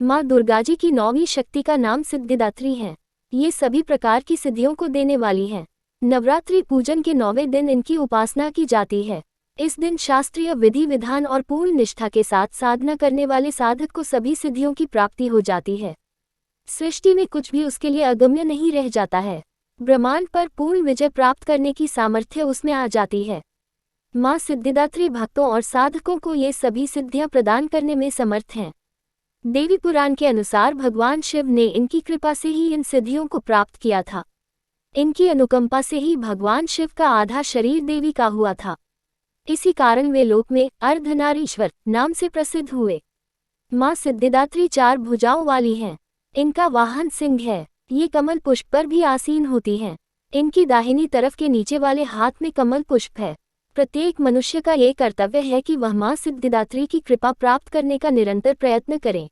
माँ दुर्गाजी की 9वीं शक्ति का नाम सिद्धिदात्री है। ये सभी प्रकार की सिद्धियों को देने वाली है। नवरात्रि पूजन के 9वें दिन इनकी उपासना की जाती है। इस दिन शास्त्रीय विधि विधान और पूर्ण निष्ठा के साथ साधना करने वाले साधक को सभी सिद्धियों की प्राप्ति हो जाती है। सृष्टि में कुछ भी उसके लिए अगम्य नहीं रह जाता है। ब्रह्मांड पर पूर्ण विजय प्राप्त करने की सामर्थ्य उसमें आ जाती है। माँ सिद्धिदात्री भक्तों और साधकों को ये सभी सिद्धियां प्रदान करने में समर्थ हैं। देवी पुराण के अनुसार भगवान शिव ने इनकी कृपा से ही इन सिद्धियों को प्राप्त किया था। इनकी अनुकंपा से ही भगवान शिव का आधा शरीर देवी का हुआ था। इसी कारण वे लोक में अर्धनारीश्वर नाम से प्रसिद्ध हुए। माँ सिद्धिदात्री 4 भुजाओं वाली हैं। इनका वाहन सिंह है। ये कमल पुष्प पर भी आसीन होती हैं। इनकी दाहिनी तरफ के नीचे वाले हाथ में कमल पुष्प है। प्रत्येक मनुष्य का ये कर्तव्य है कि वह माँ सिद्धिदात्री की कृपा प्राप्त करने का निरंतर प्रयत्न करे,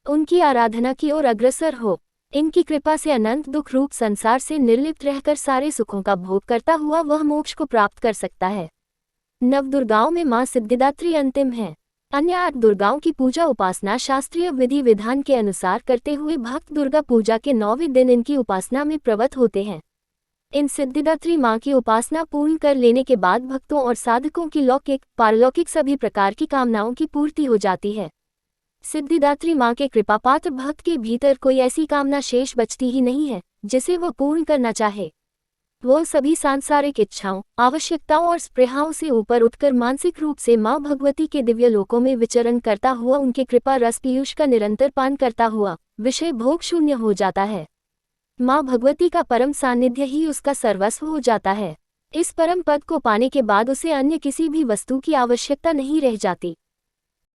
उनकी आराधना की ओर अग्रसर हो। इनकी कृपा से अनंत दुख रूप संसार से निर्लिप्त रहकर सारे सुखों का भोग करता हुआ वह मोक्ष को प्राप्त कर सकता है। नवदुर्गाओं में माँ सिद्धिदात्री अंतिम है। अन्य 8 दुर्गाओं की पूजा उपासना शास्त्रीय विधि विधान के अनुसार करते हुए भक्त दुर्गा पूजा के 9वें दिन इनकी उपासना में प्रवृत्त होते हैं। इन सिद्धिदात्री माँ की उपासना पूर्ण कर लेने के बाद भक्तों और साधकों की लौकिक पारलौकिक सभी प्रकार की कामनाओं की पूर्ति हो जाती है। सिद्धिदात्री माँ के कृपा पात्र भक्त के भीतर कोई ऐसी कामना शेष बचती ही नहीं है जिसे वह पूर्ण करना चाहे। वह सभी सांसारिक इच्छाओं, आवश्यकताओं और स्पृहाओं से ऊपर उठकर मानसिक रूप से माँ भगवती के दिव्य लोकों में विचरण करता हुआ उनके कृपा रस पीयूष का निरंतर पान करता हुआ विषय भोग शून्य हो जाता है। माँ भगवती का परम सानिध्य ही उसका सर्वस्व हो जाता है। इस परम पद को पाने के बाद उसे अन्य किसी भी वस्तु की आवश्यकता नहीं रह जाती।